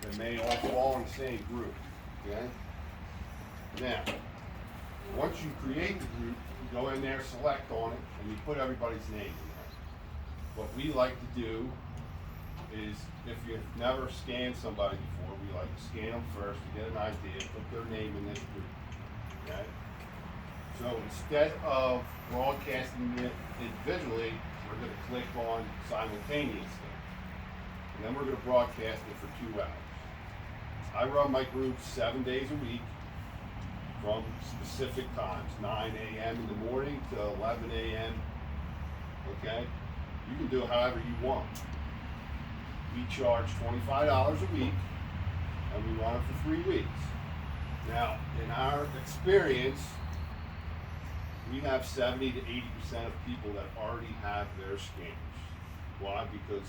that may all fall in the same group, okay? Now, once you create the group, you go in there, select on it, and you put everybody's name in there. What we like to do is, if you've never scanned somebody before, we like to scan them first to get an idea, put their name in this group, okay? So instead of broadcasting it individually, we're going to click on simultaneously. And then we're going to broadcast it for 2 hours. I run my groups 7 days a week from specific times, 9 a.m. in the morning to 11 a.m. Okay? You can do it however you want. We charge $25 a week, and we run it for 3 weeks. Now, in our experience, we have 70 to 80% of people that already have their scanners. Why? Because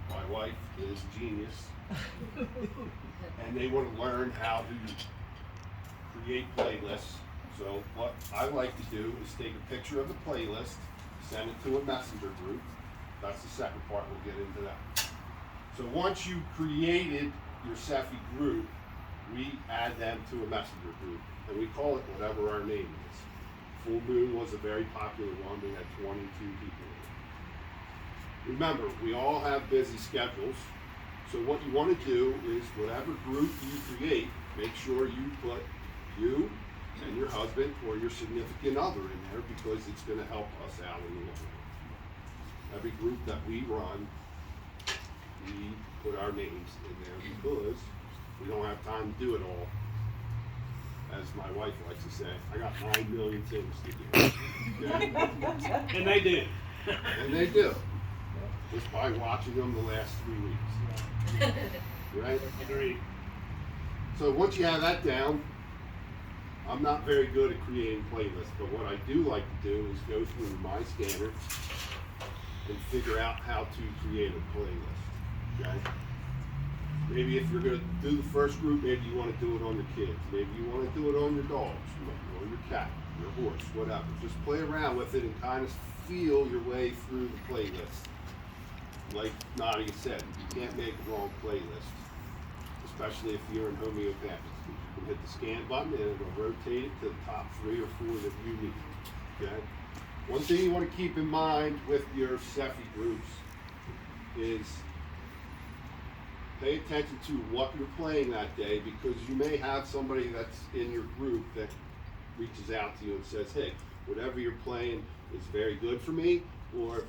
my wife is a genius, and they want to learn how to create playlists. So what I like to do is take a picture of the playlist, send it to a messenger group. That's the second part, we'll get into that. So once you created your Cephy group, we add them to a messenger group, and we call it whatever our name is. Full Moon was a very popular one. We had 22 people in it. Remember, we all have busy schedules, so what you want to do is whatever group you create, make sure you put you and your husband or your significant other in there, because it's going to help us out in the long run. Every group that we run, we put our names in there because we don't have time to do it all. As my wife likes to say, I got 9 million things to do. Okay? And they do. And they do. Just by watching them the last 3 weeks. Right? Agreed. So once you have that down, I'm not very good at creating playlists, but what I do like to do is go through my scanner and figure out how to create a playlist. Okay? Maybe if you're going to do the first group, maybe you want to do it on your kids. Maybe you want to do it on your dogs, or your cat, your horse, whatever. Just play around with it and kind of feel your way through the playlist. Like Nadia said, you can't make a wrong playlist, especially if you're in homeopathic. You can hit the scan button and it'll rotate it to the top 3 or 4 that you need. Okay? One thing you want to keep in mind with your Cephy groups is pay attention to what you're playing that day, because you may have somebody that's in your group that reaches out to you and says, hey, whatever you're playing is very good for me, or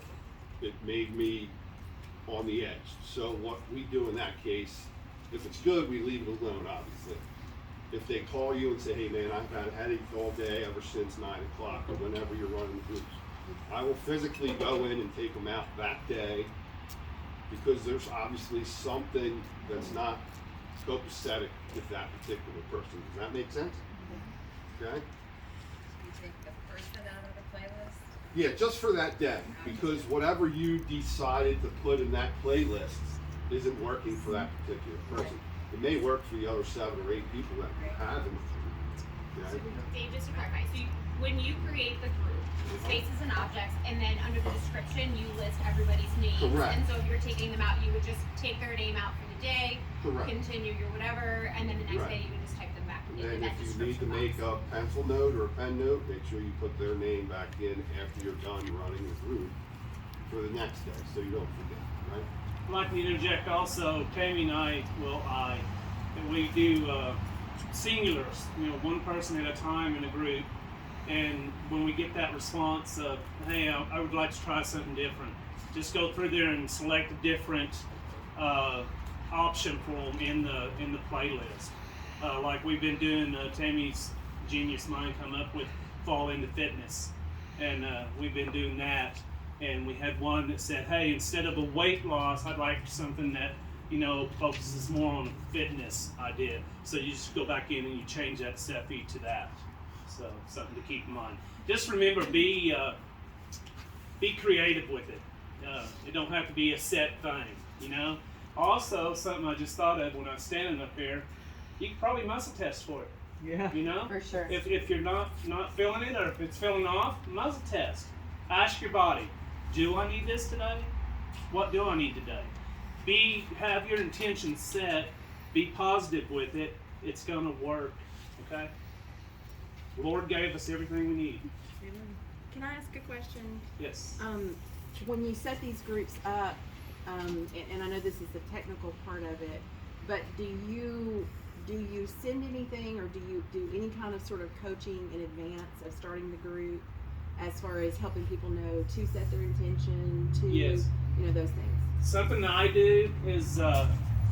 it made me on the edge. So what we do in that case, if it's good, we leave it alone, obviously. If they call you and say, hey man, I've had a headache all day ever since 9 o'clock, or whenever you're running the groups, I will physically go in and take them out that day, because there's obviously something that's not copacetic with that particular person. Does that make sense? Okay? You take the person out of the playlist? Yeah, just for that day, because whatever you decided to put in that playlist isn't working for that particular person. It may work for the other 7 or 8 people that we have in the group. Okay? Dave, just to clarify, so when you create the group, spaces and objects, and then under the description you list everybody's names. Correct. And so if you're taking them out, you would just take their name out for the day, Correct. continue your whatever, and then the next Right. day you would just type them back And into then that if you need to description make box. a pencil note or a pen note, make sure you put their name back in after you're done running the group for the next day, so you don't forget, right? I'd like to interject also, Tammy and I, we do singulars, one person at a time in a group. And when we get that response of, hey, I would like to try something different, just go through there and select a different option for them in the playlist. Like we've been doing, Tammy's genius mind come up with fall into fitness, and we've been doing that. And we had one that said, hey, instead of a weight loss, I'd like something that focuses more on fitness idea. So you just go back in and you change that Cephy to that. So something to keep in mind. Just remember, be creative with it. It don't have to be a set thing, Also, something I just thought of when I was standing up here, you could probably muscle test for it. Yeah. For sure. If you're not feeling it, or if it's feeling off, muscle test. Ask your body, do I need this today? What do I need today? Have your intention set Be positive with it. It's gonna work. Okay. The Lord gave us everything we need. Can I ask a question? Yes. When you set these groups up, and I know this is the technical part of it, but do you send anything, or do you do any kind of sort of coaching in advance of starting the group, as far as helping people know to set their intention, to Yes. those things? Something that I do is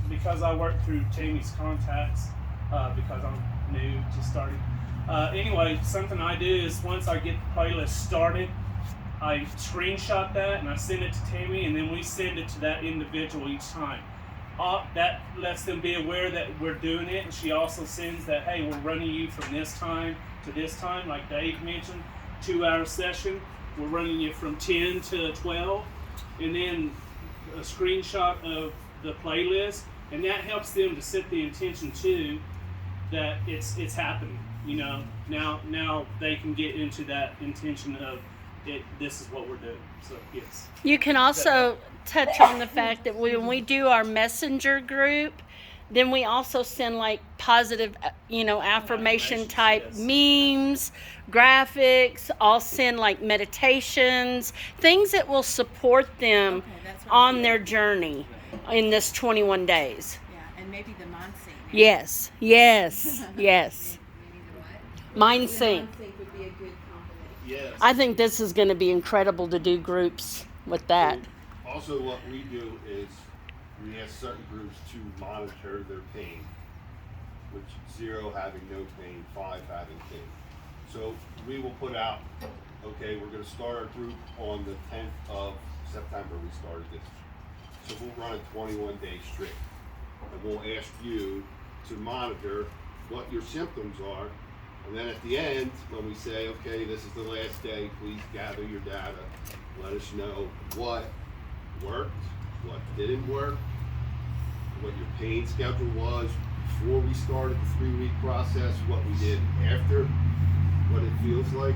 because I work through Tammy's contacts, because I'm new to starting. Anyway, something I do is once I get the playlist started, I screenshot that and I send it to Tammy, and then we send it to that individual each time. That lets them be aware that we're doing it, and she also sends that, hey, we're running you from this time to this time, like Dave mentioned, 2-hour session. We're running you from 10 to 12, and then a screenshot of the playlist, and that helps them to set the intention too that it's happening. Now they can get into that intention of it. This is what we're doing. So yes. You can also touch on the fact that when we do our messenger group, then we also send like positive, affirmation type Yes. memes, graphics. I'll send like meditations, things that will support them Okay, that's what I'm on their journey in this 21 days. Yeah, and maybe the mindset. Yes, yes, yes. Maybe the what? Mind The sync. mindset would be a good compliment. Yes. I think this is going to be incredible to do groups with that. Also, what we do is we ask certain groups to monitor their pain, which 0 having no pain, 5 having pain. So we will put out, okay, we're going to start our group on the 10th of September. We started this. So we'll run it 21 days straight. And we'll ask you to monitor what your symptoms are. And then at the end, when we say, okay, this is the last day, please gather your data. Let us know what worked, what didn't work, what your pain schedule was before we started the 3-week process, what we did after, what it feels like.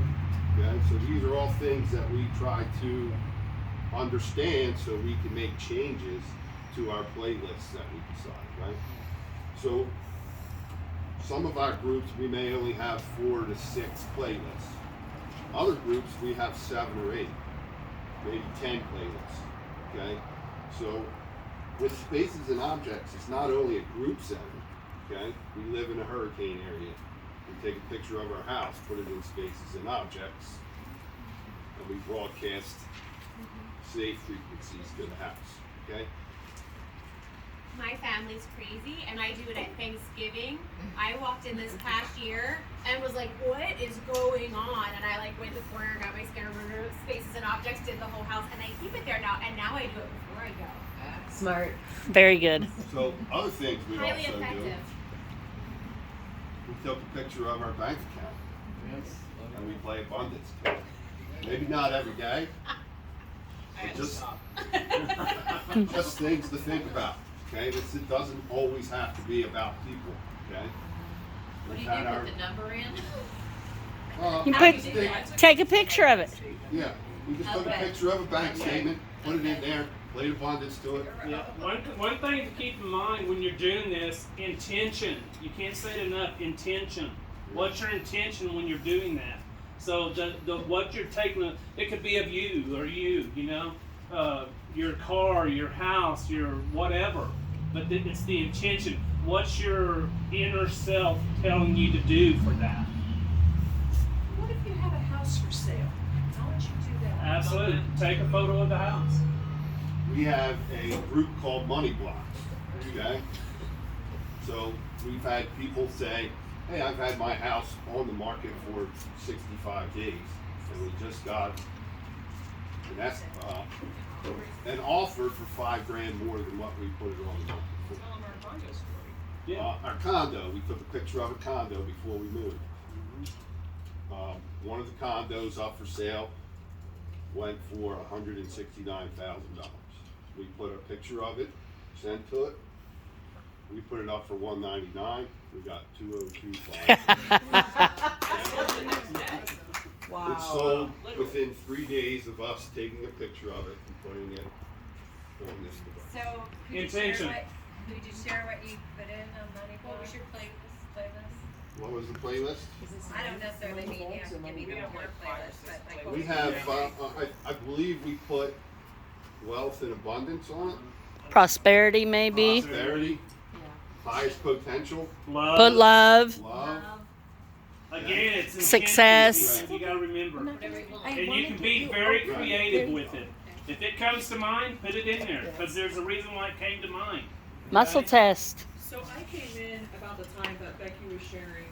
Okay? So these are all things that we try to understand so we can make changes to our playlists that we decide, right? So some of our groups, we may only have 4 to 6 playlists. Other groups, we have 7 or 8, maybe 10 playlists, okay? So with Spaces and Objects, it's not only a group setting, okay? We live in a hurricane area. We take a picture of our house, put it in Spaces and Objects, and we broadcast safe frequencies to the house, okay? My family's crazy, and I do it at Thanksgiving. I walked in this past year and was like, what is going on? And I went to the corner, got my scanner, Spaces and Objects, did the whole house, and I keep it there now, and now I do it before I go. Smart. Very good. So other things we Highly also do, effective. we took a picture of our bank account and we play abundance to it. Maybe not every day, but just things to think about. Okay, it doesn't always have to be about people. Okay. What do We've you had do? our- Put the number in? You How put, do you do that? take a picture of it. Yeah, we just took a Okay. picture of a bank statement, put it in there, played abundance to it. Yeah. One thing to keep in mind when you're doing this, intention. You can't say it enough. Intention. What's your intention when you're doing that? So the what you're taking, it could be of you or your car, your house, your whatever. But it's the intention. What's your inner self telling you to do for that? What if you have a house for sale? How would you do that? Absolutely. Take a photo of the house. We have a group called Money Blocks. Okay. So we've had people say, hey, I've had my house on the market for 65 days, and we just got an offer for $5,000 more than what we put it on the market for. Tell them our condo story. Yeah. Our condo, we took a picture of a condo before we moved. One of the condos up for sale went for $169,000. We put a picture of it, sent to it. We put it up for $199,000. We got $202,500. Wow. It sold within 3 days of us taking a picture of it and putting it on this device. So, could you Intention. share Did you share what you put in on Money What was your playlist? What was the playlist? I don't necessarily mean you have to give me the your playlist, but like what We was your have, playlist? I believe we put wealth and abundance on it, Prosperity, maybe. prosperity, highest potential, Love. Put love. love. Again, it's Success. intentions. You gotta remember. Whatever you want. And you can be very creative with it. If it comes to mind, put it in there, because there's a reason why it came to mind. Muscle test. So I came in about the time that Becky was sharing,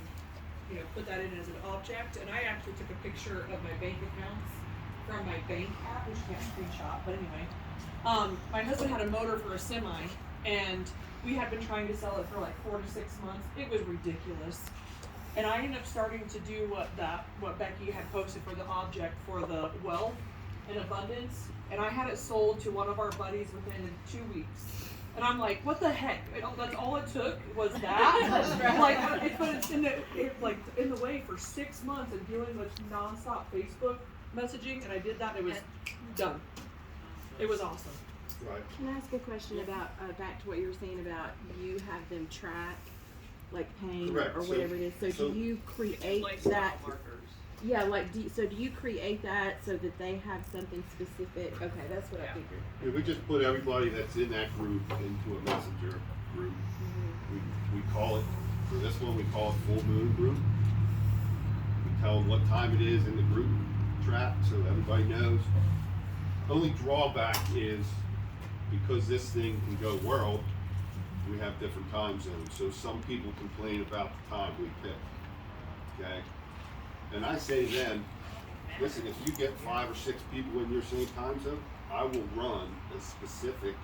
put that in as an object, and I actually took a picture of my bank accounts from my bank app, which you can't screenshot, but anyway. My husband had a motor for a semi, and we had been trying to sell it for like 4 to 6 months. It was ridiculous. And I ended up starting to do what Becky had posted for the object for the wealth and abundance, and I had it sold to one of our buddies within 2 weeks. And I'm like, what the heck? That's all it took was that. But it's in the way for 6 months and dealing with nonstop Facebook messaging, and I did that. And it was done. It was awesome. Right. Can I ask a question about, back to what you were saying about you have them track, like pain Correct. or So- whatever it is, so do you create that? Yeah, like, do you create that so that they have something specific? Okay, that's what I figured. Yeah, we just put everybody that's in that group into a messenger group. We call it, for this one, we call it full moon group. We tell them what time it is in the group track, so everybody knows. Only drawback is, because this thing can go world, we have different time zones, so some people complain about the time we pick, okay? And I say then, listen, if you get 5 or 6 people in your same time zone, I will run a specific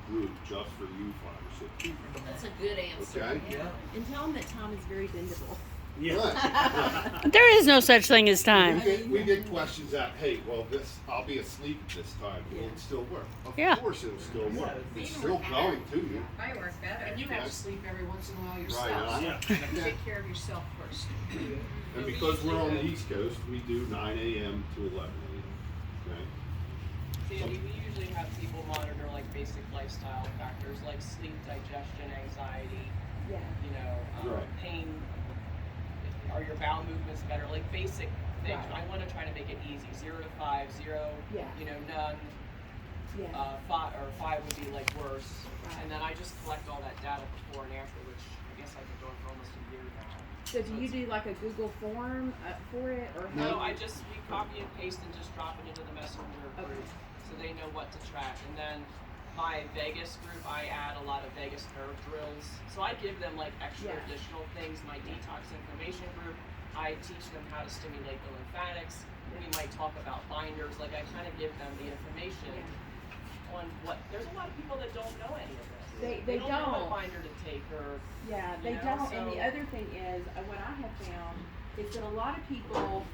group just for you 5 or 6 people, That's a good answer. okay? And tell them that Tom is very bendable. Yeah. Right. There is no such thing as time. We get questions that, hey, well, I'll be asleep at this time. Will it still work? Of Yeah. course it'll still work. It's still going to you. Probably work better. And you have to sleep every once in a while yourself. Right, Yeah. You take care of yourself first. And because we're on the East Coast, we do 9 a.m. to 11 a.m., okay? Sandy, we usually have people monitor like basic lifestyle factors like sleep, digestion, anxiety, Yeah. Right. pain. Are your bowel movements better? Like basic things. Right. I want to try to make it easy. 0 to 5, 0, Yeah. none. Yeah. 5 would be like worse. Right. And then I just collect all that data before and after, which I guess I've been doing for almost a year now. So do you do like a Google form for it, or how? No, we copy and paste and just drop it into the messenger group so they know what to track. And then my Vegas group, I add a lot of Vegas nerve drills. So I give them like extra Yeah. additional things. My detox information group, I teach them how to stimulate the lymphatics. We might talk about binders. Like I kind of give them the information on what. There's a lot of people that don't know any of this. They don't know don't. what binder to take or. Yeah, they You know, don't. And the so- other thing is, what I have found is that a lot of people,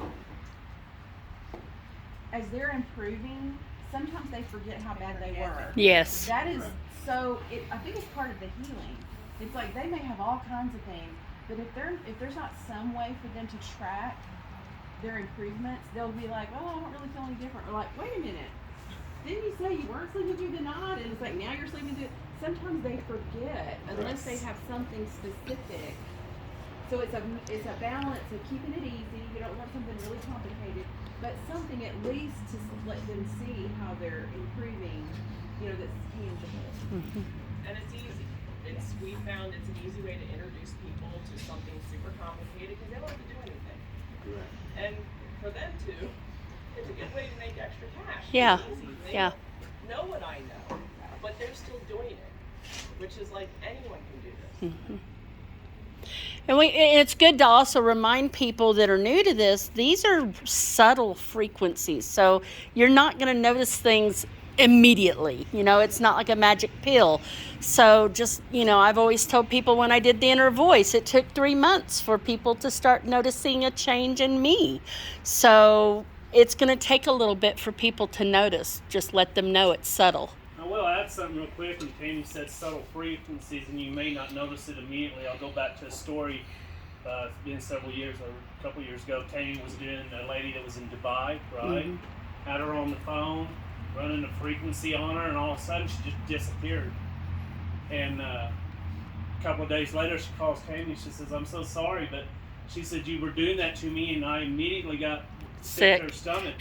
as they're improving, sometimes they forget how bad they were. Yes. That is so. I think it's part of the healing. It's like they may have all kinds of things, but if there's not some way for them to track their improvements, they'll be like, oh, I don't really feel any different. Or like, wait a minute, didn't you say you weren't sleeping through the night? And it's like now you're sleeping through. Sometimes they forget unless they have something specific. So it's a balance of keeping it easy. You don't want something really complicated, but something at least to let them see how they're improving. That's tangible. And it's easy. We found it's an easy way to introduce people to something super complicated because they don't have to do anything. Correct. And for them to, it's a good way to make extra cash. Yeah. It's easy. They Yeah. know what I know, but they're still doing it, which is like anyone can do this. And it's good to also remind people that are new to this, these are subtle frequencies. So you're not going to notice things immediately. It's not like a magic pill. So just, I've always told people when I did the inner voice, it took 3 months for people to start noticing a change in me. So it's going to take a little bit for people to notice. Just let them know it's subtle. I will add something real quick. When Tammy said subtle frequencies, and you may not notice it immediately. I'll go back to a story. It's been several years, a couple years ago. Tammy was doing a lady that was in Dubai, right? Mm-hmm. Had her on the phone, running a frequency on her, and all of a sudden she just disappeared. And a couple of days later, she calls Tammy. She says, "I'm so sorry, but she said you were doing that to me, and I immediately got sick to her stomach."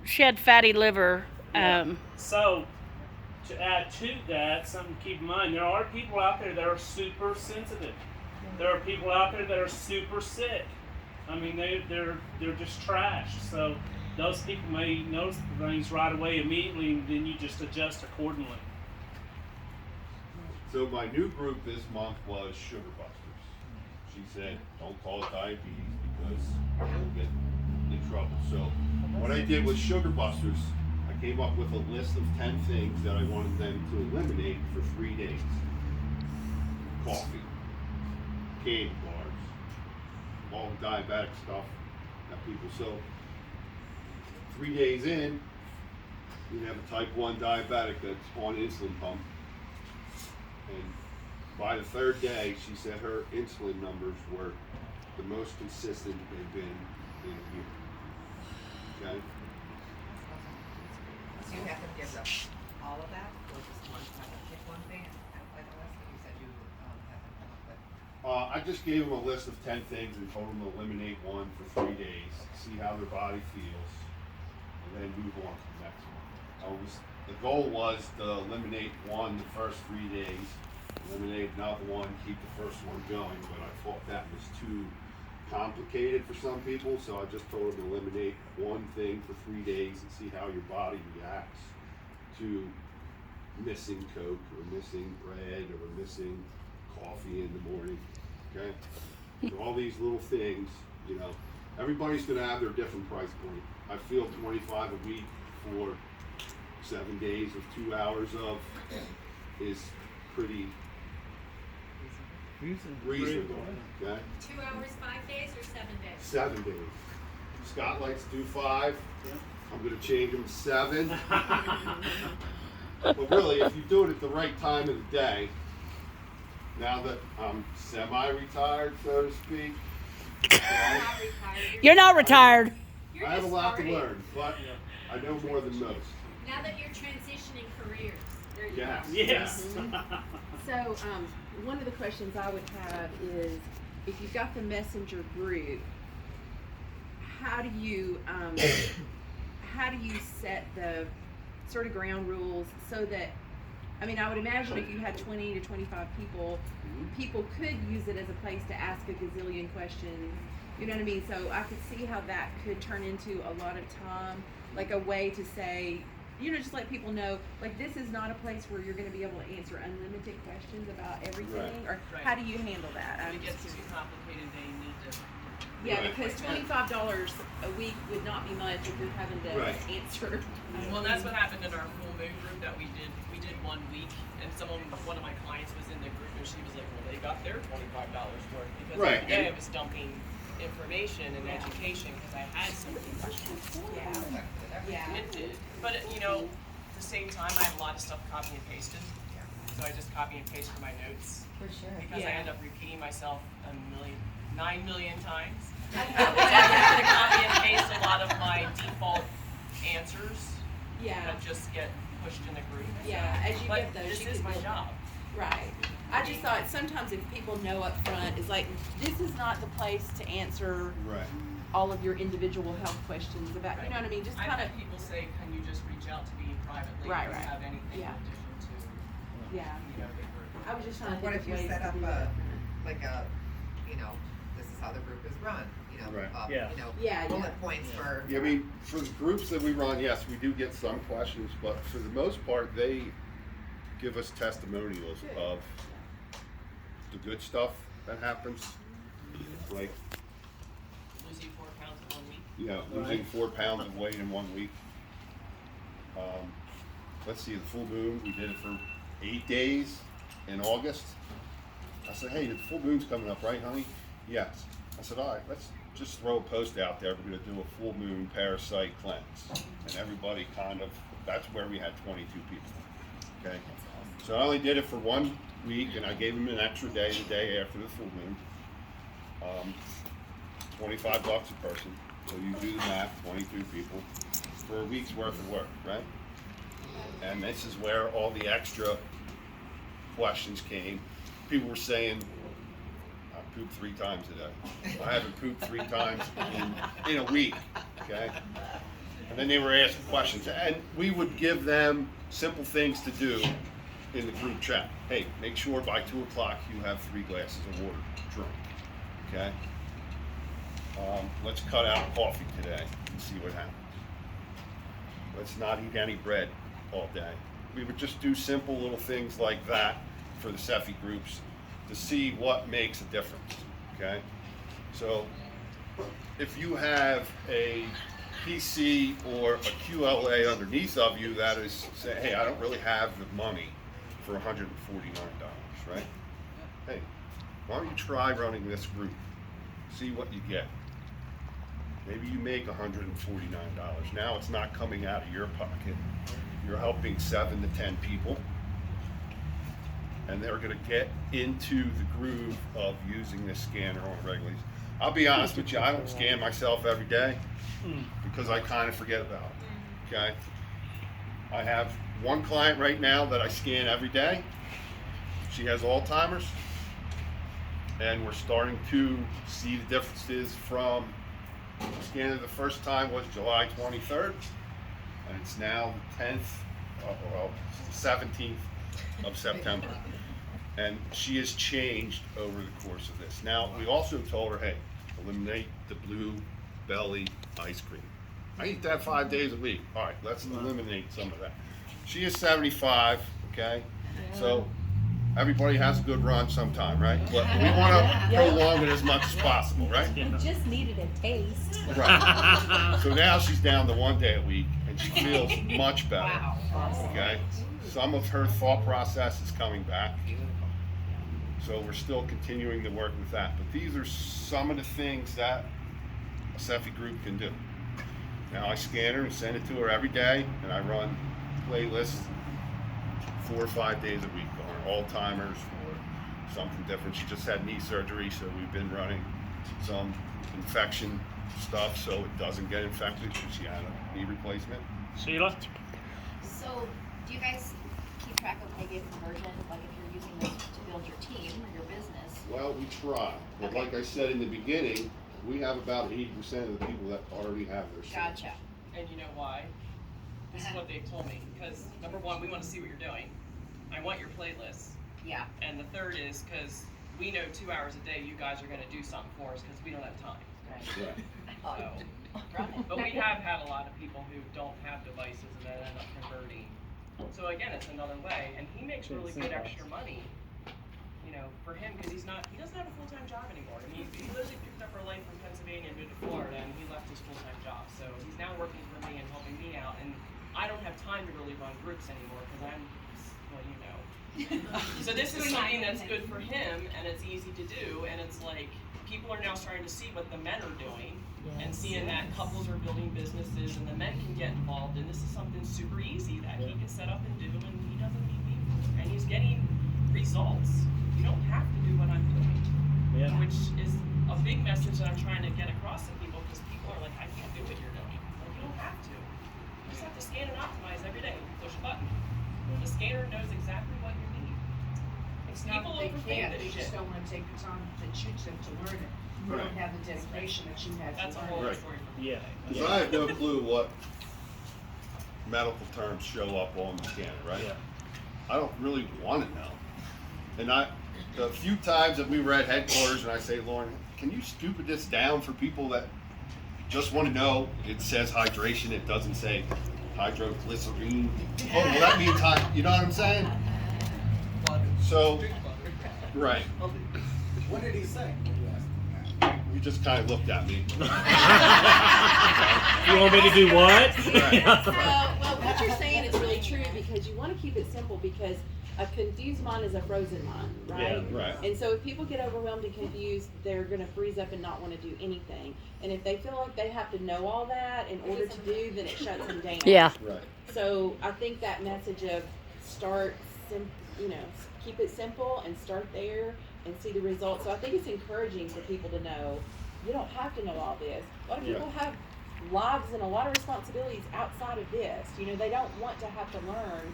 She had fatty liver. Yeah. So, to add to that, something to keep in mind: there are people out there that are super sensitive. There are people out there that are super sick. I mean, they're just trash. So those people may notice the things right away, immediately, and then you just adjust accordingly. So my new group this month was Sugar Busters. She said, don't call it diabetes because you'll get in trouble. So what I did with Sugar Busters, I came up with a list of 10 things that I wanted them to eliminate for 3 days. Coffee, candy bars, all the diabetic stuff that people, so 3 days in, you have a type 1 diabetic that's on insulin pump. And by the 3rd day, she said her insulin numbers were the most consistent they've been in a year. Okay? So you have to give them all of that, or just one, kind of pick one thing and kind of play the list, and you said you have them come up with. I just gave them a list of 10 things and told them to eliminate one for 3 days, see how their body feels, and then move on to the next one. The goal was to eliminate one the first 3 days, eliminate another one, keep the first one going, but I thought that was too complicated for some people, so I just told them to eliminate one thing for 3 days and see how your body reacts to missing Coke or missing bread or missing coffee in the morning, okay? So all these little things, you know, everybody's gonna have their different price point. I feel $25 a week for 7 days of 2 hours of is pretty reasonable, okay? 2 hours, 5 days, or 7 days? 7 days. Scott likes to do 5. I'm gonna change him to 7. But really, if you do it at the right time of the day, now that I'm semi-retired, so to speak, okay, You're not retired. You're I have a just lot to starting. learn, but I know more than most. Now that you're transitioning careers. There you Yes. go. Yes. So, one of the questions I would have is, if you've got the messenger group, how do you set the sort of ground rules so that, I mean, I would imagine if you had 20 to 25 people, people could use it as a place to ask a gazillion questions. You know what I mean? So I could see how that could turn into a lot of time, like a way to say, you know, just let people know, like, this is not a place where you're going to be able to answer unlimited questions about everything. Or Right. how do you handle that? If I'm it gets just too curious. complicated, they need to. Yeah, Right. because $25 a week would not be much if you're having to Right. answer. Well, that's what happened in our full moon group that we did. We did 1 week, and one of my clients was in the group, and she was like, "Well, they got their $25 worth because Right. every day I was dumping information and education because I had so many questions." Yeah. It did, but you know, at the same time, I have a lot of stuff copy and pasted, so I just copy and paste for my notes For sure. because I Yeah. end up repeating myself 9 million times. So I'm gonna copy and paste a lot of my default answers Yeah. that just get pushed in the group. Yeah, as you But get those, this you is can my build job. Right. I just thought sometimes if people know up front, it's like, this is not the place to answer Right. all of your individual health questions about, you know what I mean? Just I've kind of, had people say, "Can you just reach out to me privately Right, if you right. have anything Yeah. in addition to yeah. the group?" I was just trying to What think if of you ways set to up do a, that. like a, you know, this is how the group is run, you know, Right. Yeah. you know, Yeah, bullet yeah. points for. Yeah, I mean, for the groups that we run, yes, we do get some questions, but for the most part, they give us testimonials Good. of the good stuff that happens, like, Losing 4 pounds in 1 week. you know, losing 4 pounds of weight in 1 week. Let's see, the full moon, we did it for 8 days in August. I said, hey, the full moon's coming up, right, honey? Yes. I said, all right, let's just throw a post out there. We're gonna do a full moon parasite cleanse. And everybody kind of, that's where we had 22 people, okay? So I only did it for 1 week, and I gave them an extra day, the day after the full moon. $25 a person, so you do the math, 22 people, for a week's worth of work, right? And this is where all the extra questions came. people were saying, I pooped 3 times today. I haven't pooped 3 times in a week, okay? And then they were asking questions, and we would give them simple things to do in the group chat. Hey, make sure by 2 o'clock you have 3 glasses of water to drink, okay? Let's cut out coffee today and see what happens. Let's not eat any bread all day. We would just do simple little things like that for the Cephi groups to see what makes a difference, okay? So if you have a PC or a QLA underneath of you that is saying, hey, I don't really have the money for $149, right? Hey, why don't you try running this group? See what you get. Maybe you make $149. Now it's not coming out of your pocket. You're helping 7 to 10 people, and they're gonna get into the groove of using this scanner on a regular basis. I'll be honest with you, I don't scan myself every day because I kind of forget about it, okay? I have one client right now that I scan every day. She has Alzheimer's, and we're starting to see the differences from scanning the first time was July 23rd, and it's now the 17th of September. And she has changed over the course of this. Now, we also told her, hey, eliminate the blue belly ice cream. I eat that 5 days a week. All right, let's eliminate some of that. She is 75, okay? So everybody has a good run sometime, right? But we want to prolong it as much as possible, right? You just needed a taste. Right. So now she's down to 1 day a week, and she feels much better. Wow. Okay? Some of her thought process is coming back. So we're still continuing to work with that. But these are some of the things that a Cephi group can do. Now I scan her and send it to her every day, and I run playlists 4 or 5 days a week on her Alzheimer's or something different. She just had knee surgery, so we've been running some infection stuff so it doesn't get infected because she had a knee replacement. Sheila? So, do you guys keep track of negative conversion, like if you're using this to build your team or your business? Well, we try, but Okay. like I said in the beginning, we have about 80% of the people that already have their scans. Gotcha. And you know why? This is what they've told me, because number one, we want to see what you're doing. I want your playlists. Yeah. And the third is because we know 2 hours a day you guys are going to do something for us because we don't have time. Right. Right. So, Right. but we have had a lot of people who don't have devices and then end up converting. So again, it's another way, and he makes really good extra money, you know, for him because he doesn't have a full-time job anymore. I mean, he literally picked up our life from Pennsylvania and moved to Florida, and he left his full-time job. So he's now working for me and helping me out, and I don't have time to really run groups anymore because I'm, well, you know. So this is something that's good for him, and it's easy to do, and it's like people are now starting to see what the men are doing and seeing that couples are building businesses and the men can get involved, and this is something super easy that he can set up and do, and he doesn't need me for, and he's getting results. You don't have to do what I'm doing, which is a big message that I'm trying to get across to people because people are like, I can't do what you're doing. Like, you don't have to. You just have to scan and optimize every day. Push a button. The scanner knows exactly what you need. It's not People that they overthink can't, this they just shit. don't wanna take the time that you took to learn it. You Right. don't have the dedication that you had That's a to whole learn other it. story for Yeah. Because I have no clue what medical terms show up on the scanner, right? Yeah. I don't really want to know. And the few times that we were at headquarters and I say, Lauren, can you stupid this down for people that just want to know it says hydration, it doesn't say hydroglycerine. Oh, well that means you know what I'm saying? So, right. What did he say? You just kind of looked at me. You want me to do what? Right. Well, what you're saying is really true because you want to keep it simple because a confused mind is a frozen mind, right? Yeah, right. And so if people get overwhelmed and confused, they're going to freeze up and not want to do anything. And if they feel like they have to know all that in order to do, then it shuts them down. Yeah. Right. So I think that message of keep it simple and start there and see the results. So I think it's encouraging for people to know you don't have to know all this. A lot of people have lives and a lot of responsibilities outside of this. You know, they don't want to have to learn,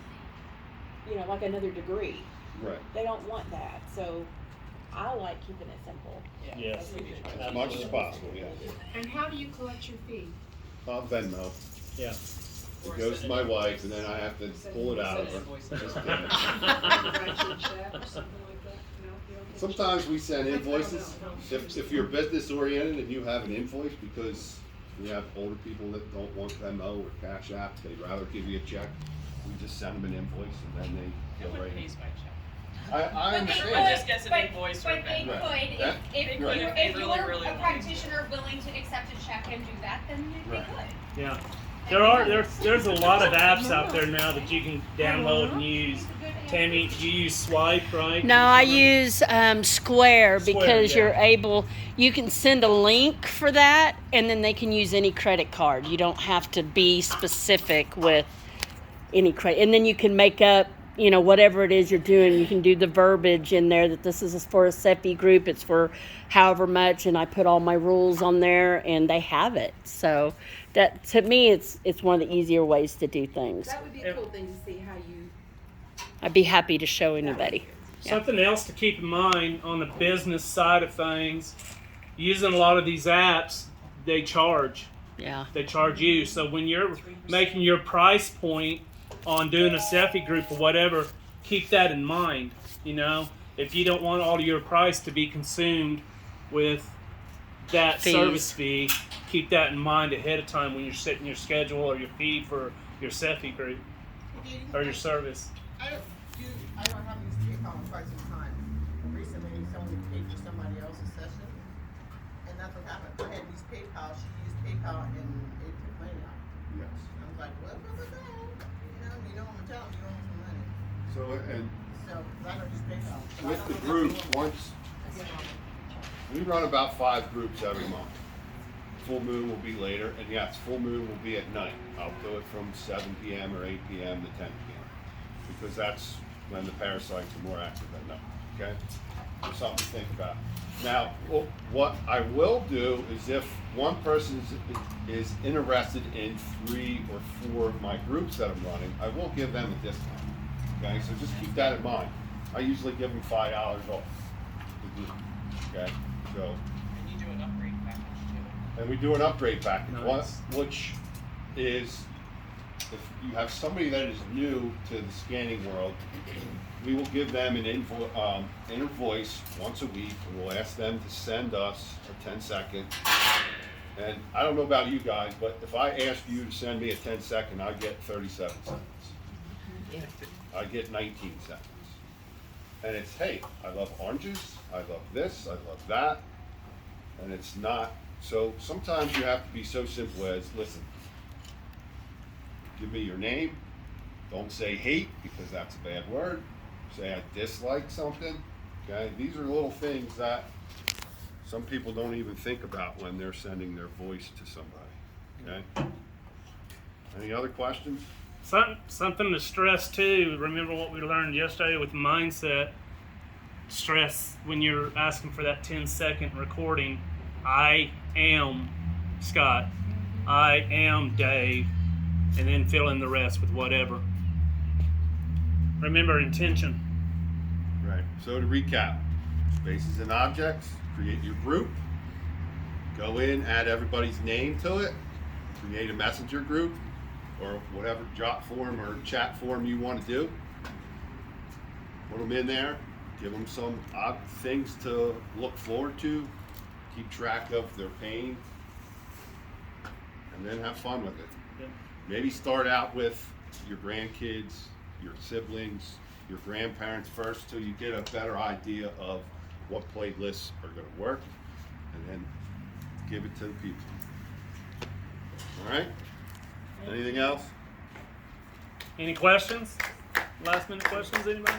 like another degree. Right. They don't want that, so I like keeping it simple. Yes. As much as possible, yeah. And how do you collect your fee? Venmo. Yeah. It goes to my wife, and then I have to pull it out of her. Just kidding. Write you a check or something like that? No, you don't get a Sometimes we send invoices, if you're business oriented and you have an invoice, because we have older people that don't want Venmo or Cash App, they'd rather give you a check, we just send them an invoice and then they go Everyone right in. pays by check. I But they understand. Everyone that. just gets an but- invoice But or they Venmo. could, Yeah. if Right. They really, you're really a want practitioner willing to accept a check and do that, then they Right. could. Yeah. There's a lot of apps out there now that you can download and use. Tammy, you use Swipe, right? No, I use Square because yeah. you're able, you can send a link for that and then they can use any credit card. You don't have to be specific with any credit. And then you can make up, whatever it is you're doing. You can do the verbiage in there that this is for a SEPI group. It's for however much. And I put all my rules on there and they have it. So that, to me, it's one of the easier ways to do things. That would be a cool thing to see how you. I'd be happy to show anybody. Yeah. Something else to keep in mind on the business side of things, using a lot of these apps, they charge. Yeah. They charge you. So when you're making your price point on doing a SEPI group or whatever, keep that in mind. If you don't want all of your price to be consumed with that Fees. service fee, keep that in mind ahead of time when you're setting your schedule or your fee for your SEPI group or your service. I don't have these PayPal in quite some time. Recently, someone paid for somebody else's session, and that's what happened. I had these PayPal, she used PayPal, and it took money out. Yes. I was like, what was that? You don't want to tell them you owe some money. So, and So, 'cause I don't use PayPal. So I with don't the know group, what to do. once, we run about 5 groups every month. Full moon will be later, and yes, full moon will be at night. I'll do it from 7 p.m. or 8 p.m. to 10 p.m. because that's when the parasites are more active at night, okay? So something to think about. Now, what I will do is if one person is interested in 3 or 4 of my groups that I'm running, I will give them a discount, okay? So just keep that in mind. I usually give them $5 off the group, okay? So. And you do an upgrade package too. And we do an upgrade package, Nice. which is, if you have somebody that is new to the scanning world, we will give them an invoice once a week, and we'll ask them to send us a 10-second. And I don't know about you guys, but if I ask you to send me a 10-second, I get 37 seconds. I get 19 seconds. And it's, hey, I love oranges, I love this, I love that, and it's not. So sometimes you have to be so simple as, listen, give me your name, don't say hate because that's a bad word, say I dislike something, okay? These are little things that some people don't even think about when they're sending their voice to somebody, okay? Any other questions? Something to stress too. Remember what we learned yesterday with mindset. Stress when you're asking for that 10-second recording. I am Scott. I am Dave. And then fill in the rest with whatever. Remember intention. Right. So to recap, spaces and objects, create your group, go in, add everybody's name to it, create a messenger group, or whatever jot form or chat form you want to do. Put them in there, give them some odd things to look forward to, keep track of their pain, and then have fun with it. Yeah. Maybe start out with your grandkids, your siblings, your grandparents first till you get a better idea of what playlists are going to work, and then give it to the people. All right? Anything else? Any questions? Last minute questions, anybody?